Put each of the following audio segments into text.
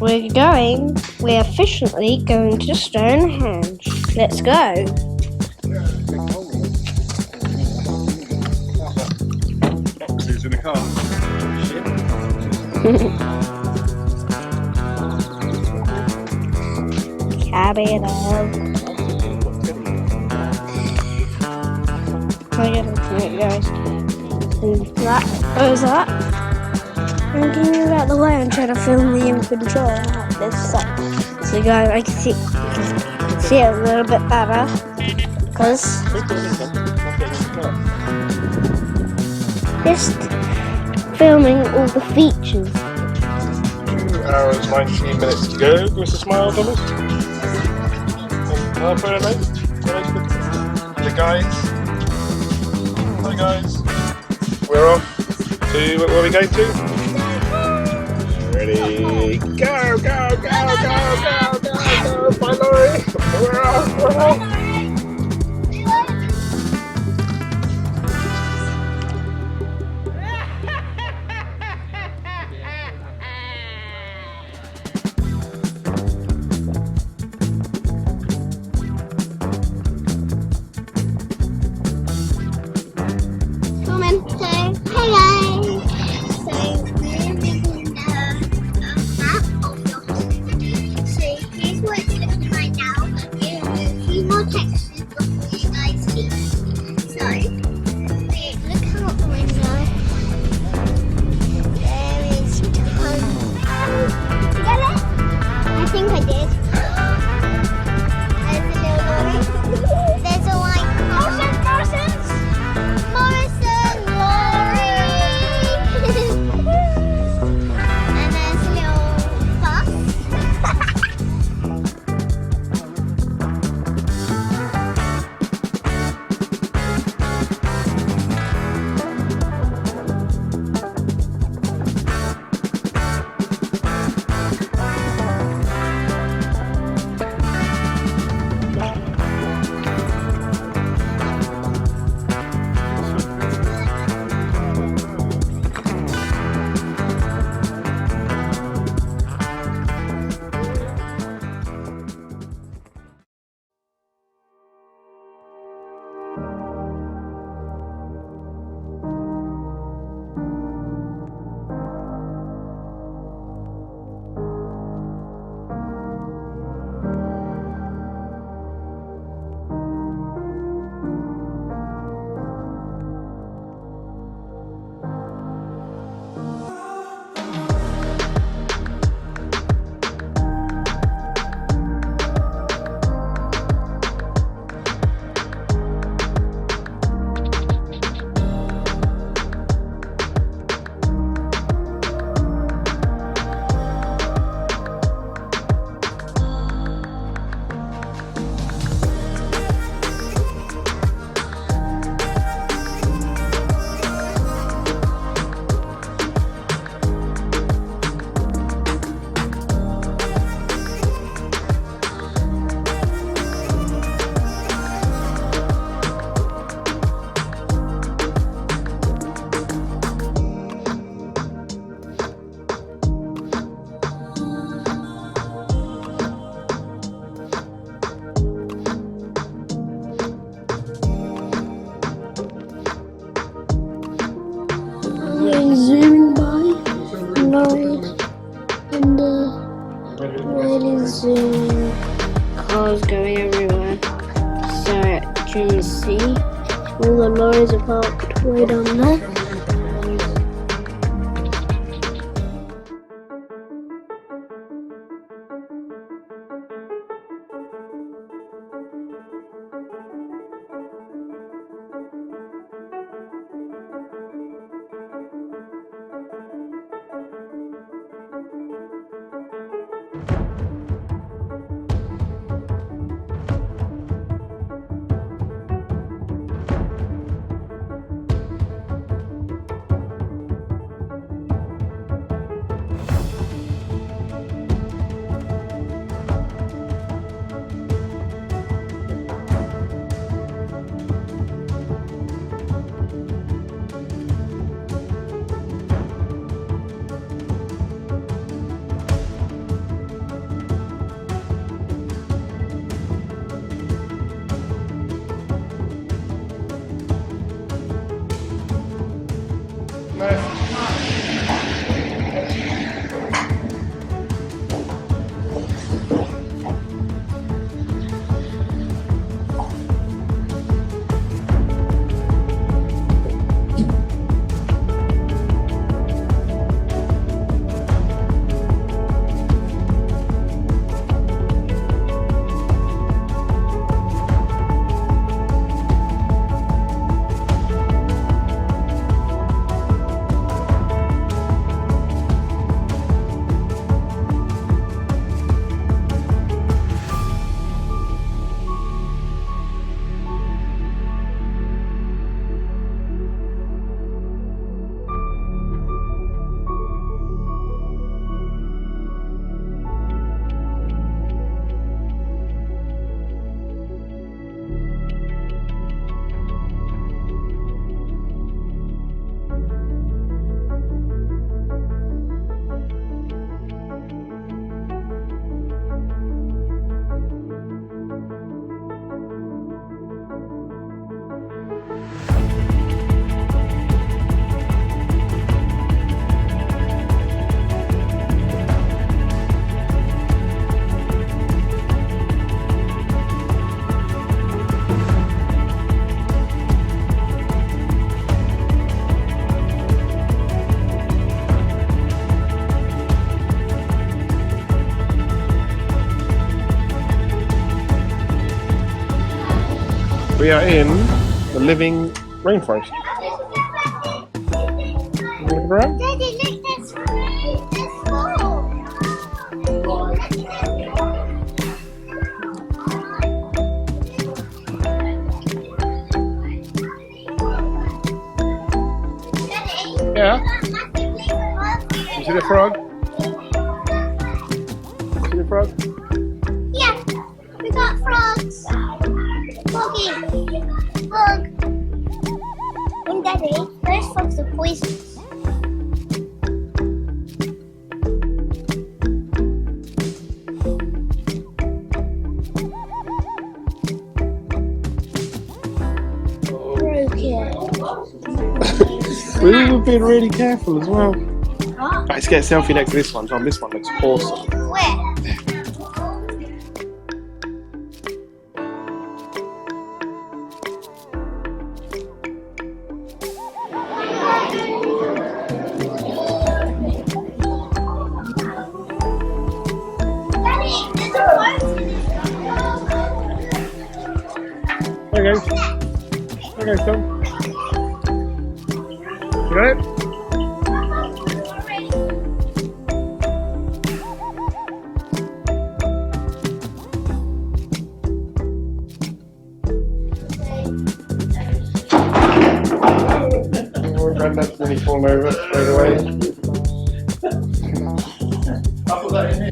We're efficiently going to Stonehenge. Let's go. Boxes in a car. Carry it out. I get it, guys. And that goes up. I'm getting out of the way and trying to film the infantry at this side. So guys, I can see it a little bit better because just filming all the features. 2 hours, 19 minutes to go. Give us a smile, Thomas. Harper, the guys. Hi guys. We're off to where are we going to? Ready? Go, go, go, go, go, go, go! My lorry! We're off! We're off! Zooming by lorries and really zoom cars going everywhere. So you can see all the lorries are parked way down there. We are in the living rainforest. You look around? Daddy, look, there's fruit. There's fruit. Yeah. You see the frog? See the frog? Yeah, we got frogs. Froggy. Frog. And Daddy, those frogs are poisonous. We've been really careful as well. Right, let's get a selfie next to this one, Tom. This one looks awesome. Where? There you go. There you go, Tom. You got it? Oh, Granddad's nearly fallen over straight away. I'll put that in here.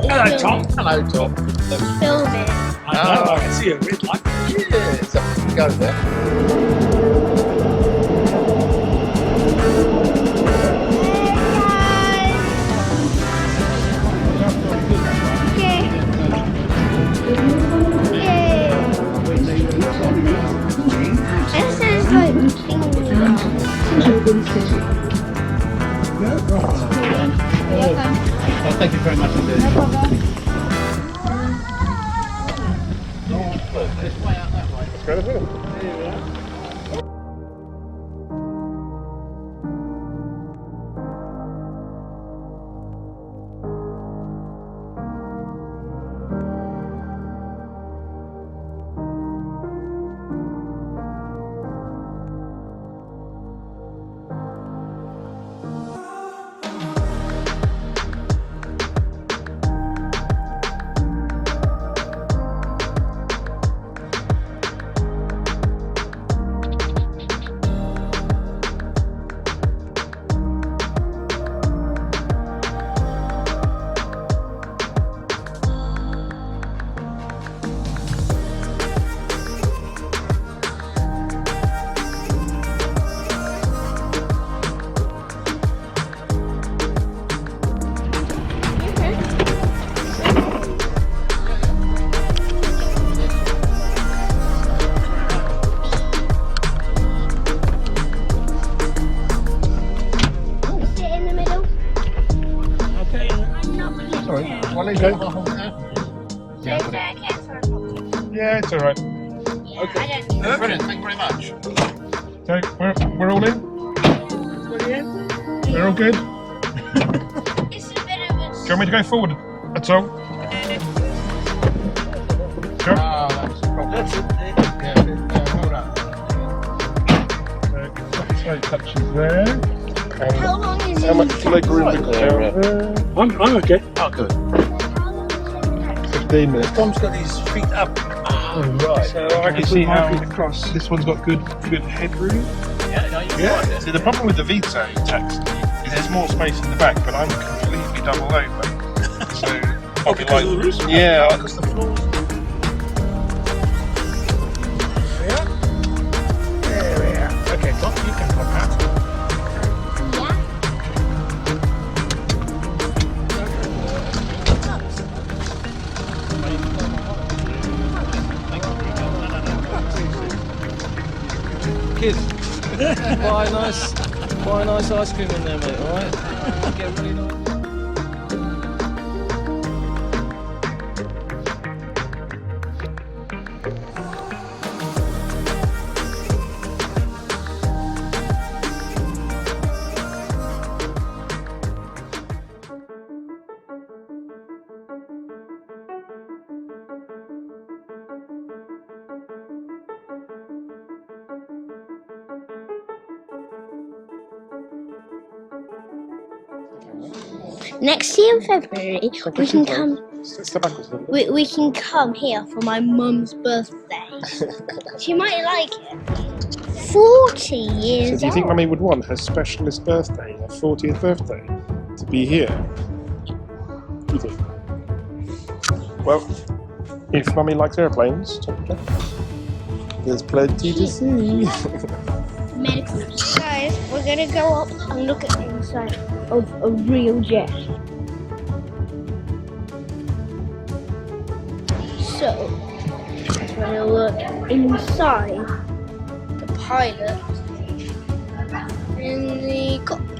Hello, Tom. Hello, Tom. Filming. I know, I can see a red light. Yeah, something to go there. Well, thank you very much indeed. No problem. It's way out that way. Let's go to it. Okay. Yeah, I've got it. Yeah, it's all right. Okay. Brilliant. Thank you very much. So we're all in. We're all good. It's a bit of a... Do you want me to go forward at all? Sure. Oh, that's it. Yeah, well done. So touches there. How long is How much leg room we got down there? I'm okay. Oh, good. How long is it? 15 minutes. Tom's got his feet up. Oh, right. So I can see how this one's got good headroom. Yeah, no, you're right. See, the problem with the Vito taxi is there's more space in the back, but I'm completely double over. So I'll be because of the roof? yeah. Because the floors. There we are. Okay, Tom, you can pop out. Kids, buy a nice ice cream in there, mate. All right. Get really nice. Next year in February, we can come. Step backwards a little bit. We can come here for my mum's birthday. She might like it. 40 years So do you think old. Mummy would want her specialist birthday, her 40th birthday, to be here? Do you think? Well, if Mummy likes airplanes, there's plenty to see. Medical. Guys, we're gonna go up and look at the inside of a real jet. So, we're gonna look inside the pilot in the cockpit.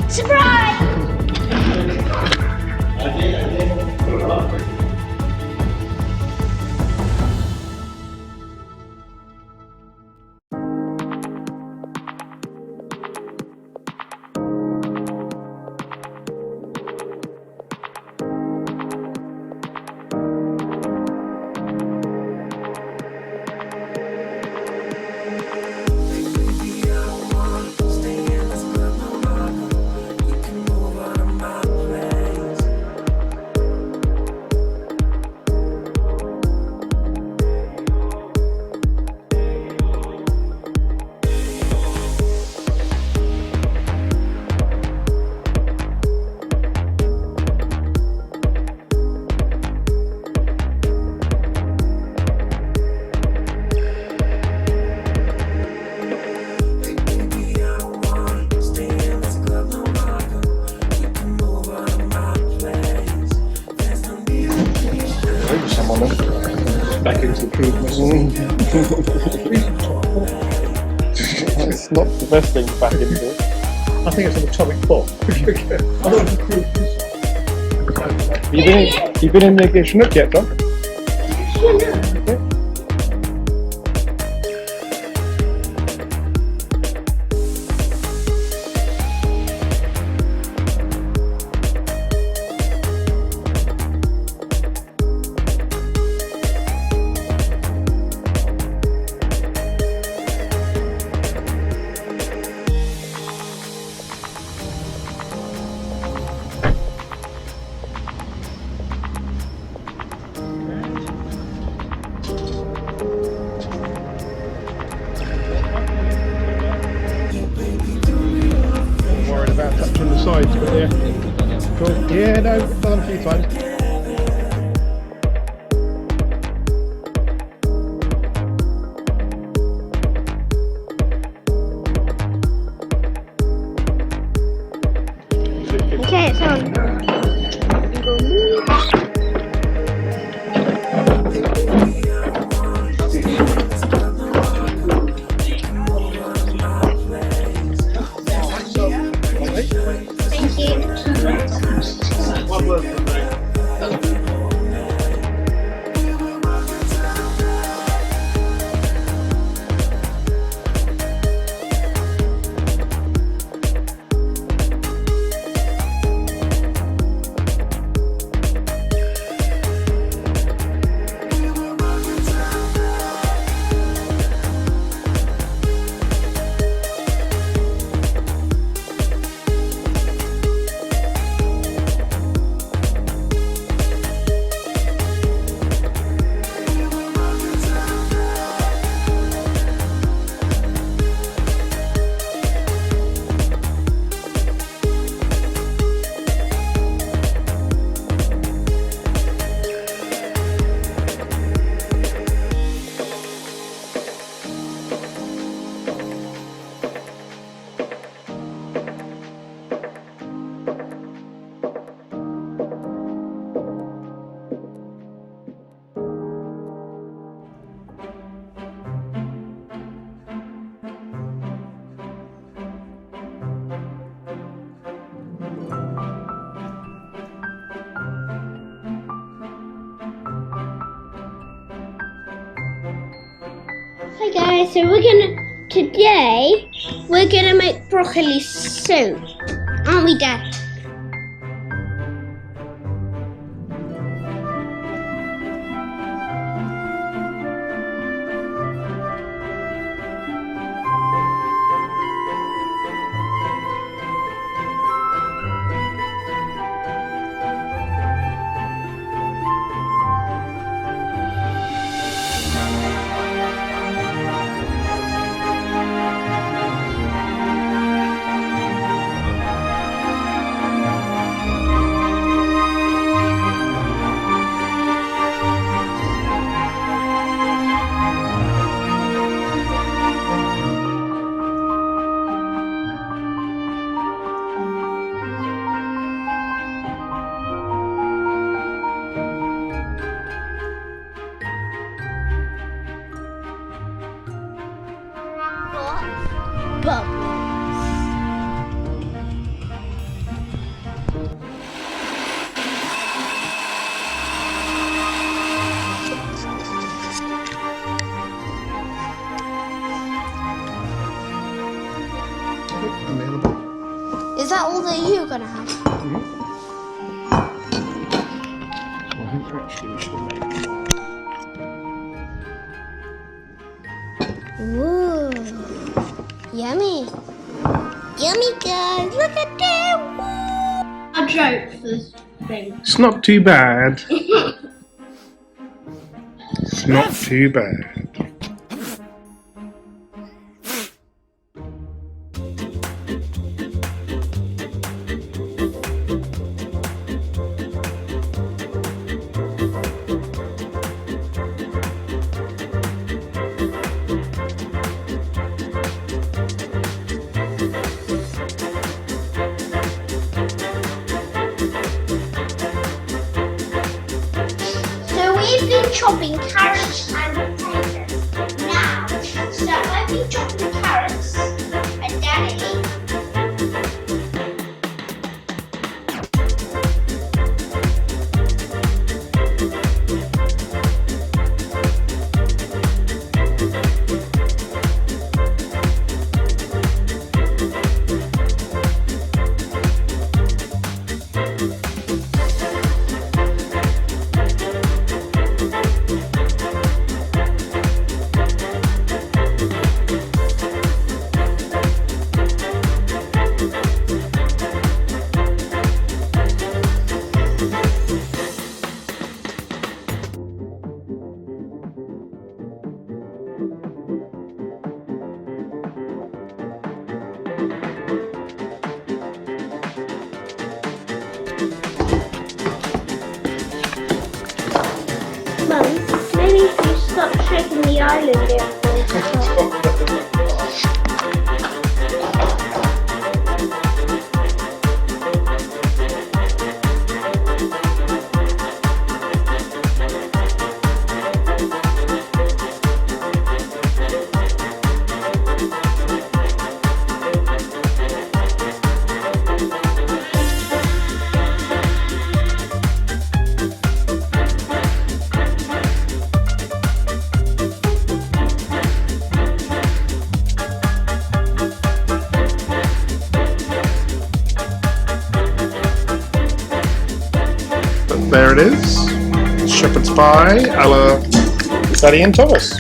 Surprise! You can back into the cruise machine. It's not the best thing back into it. I think it's an atomic bomb. You been in there getting Chinook yet, Tom? Okay. Worried about touching the sides, but yeah. Cool. Yeah, no, done them a few times. Okay, it's on. Thank you. Hi guys, so today we're gonna make broccoli soup, aren't we, Dad? Is that all that you're gonna have? I think actually we should have made Ooh, yummy. Yummy, guys. Look at that. A joke for this thing. It's not too bad. It's not too bad. We've been chopping carrots and potatoes. Now, start by me chopping the carrots and Daddy. Mum, maybe if you stop shaking the island here There it is. Shepherd's pie a la Daddy and Thomas.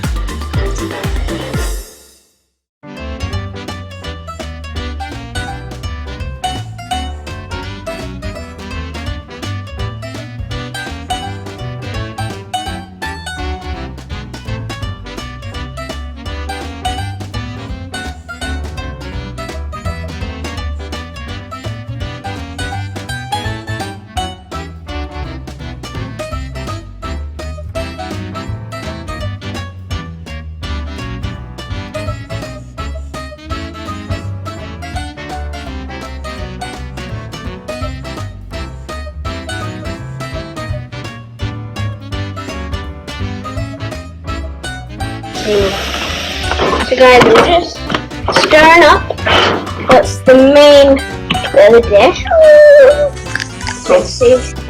So guys, I'm just stirring up. That's the main bit of the dish. Let's see.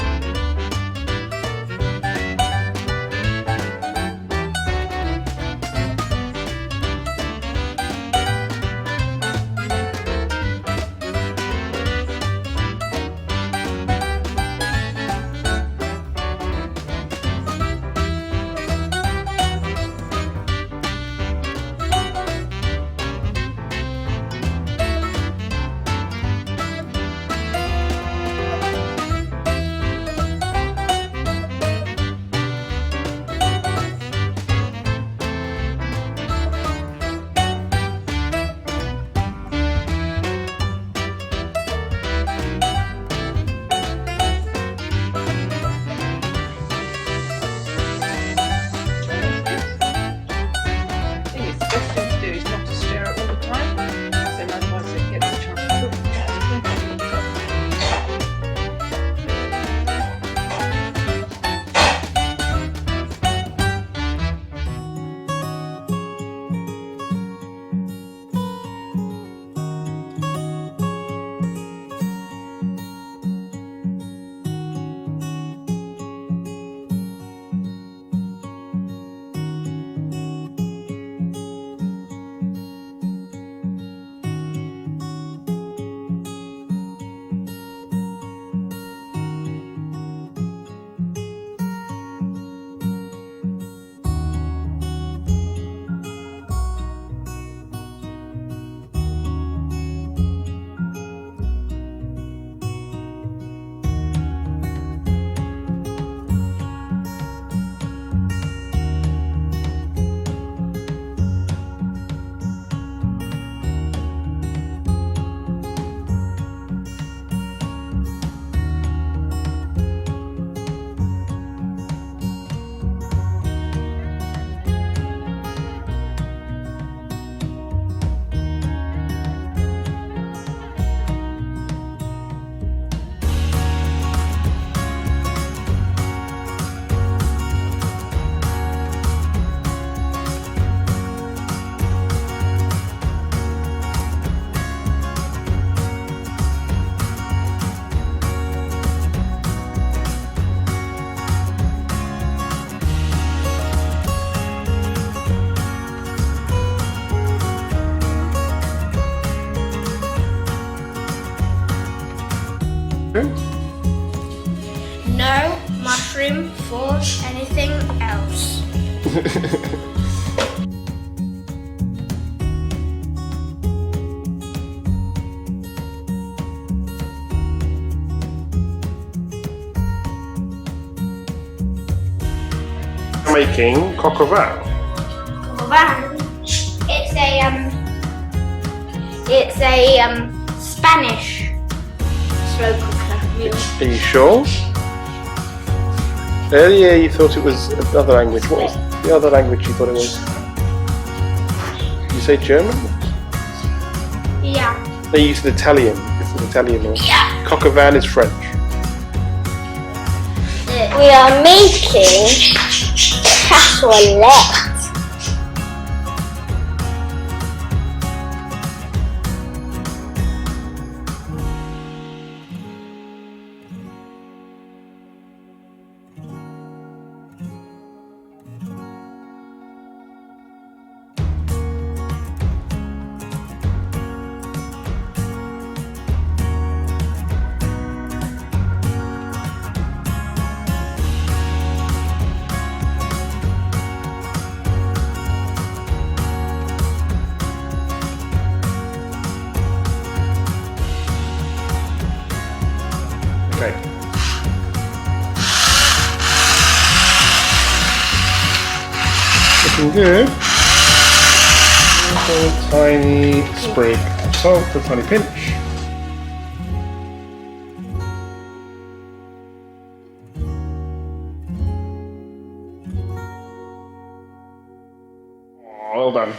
No mushroom for anything else. Making coq au vin. It's a Spanish slow cooker meal. Are you sure? Earlier you thought it was another language. What was the other language you thought it was? Did you say German? Yeah. No, you said Italian. It's an Italian one. Yeah. Coq au vin is French. We are making cassolette. Okay. Looking good. A tiny sprig of salt, a tiny pinch. Well done.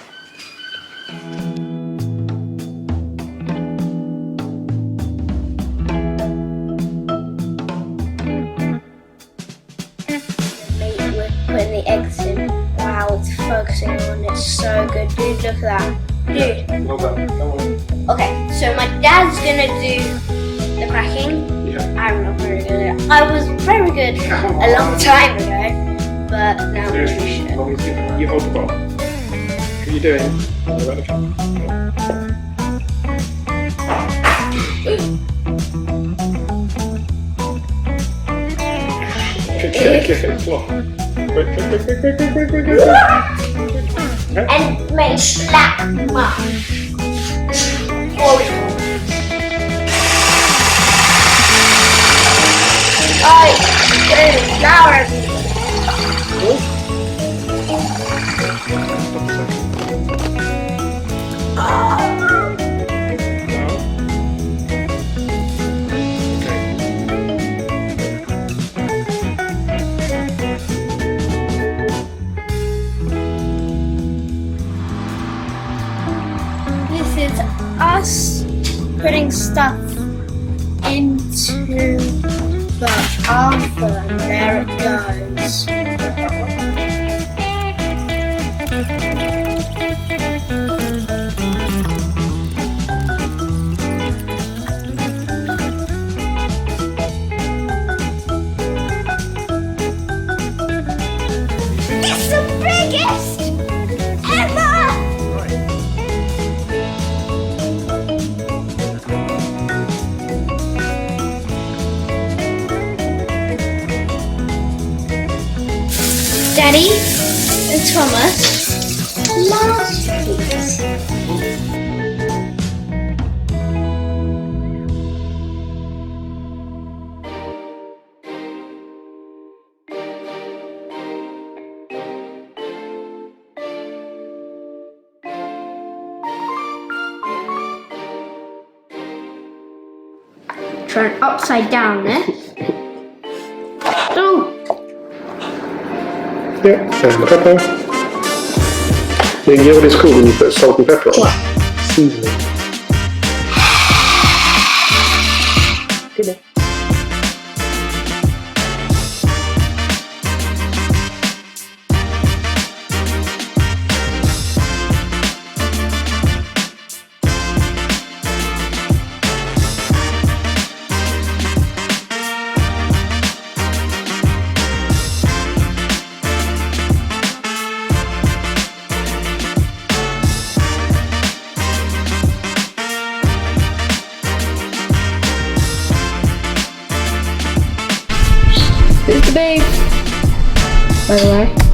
We're putting the eggs in. Wow, it's focusing on it so good. Dude, look at that. Dude. Well done. Come on. Okay, so my dad's gonna do the cracking. Yeah. I'm not very good at it. I was very good a long time ago, but now I'm really shit. You hold the ball. What are you doing? Okay, come on. Quick. And make black mush. Oh, there's flour everywhere. This is us putting stuff into the oven. There it goes. It's the biggest ever! Daddy and Thomas, last piece. Turn upside down there. Oh! Yeah, and the pepper. You can get what it's called when you put salt and pepper on. What? Seasoning. Good one. Who's the babe? By the way.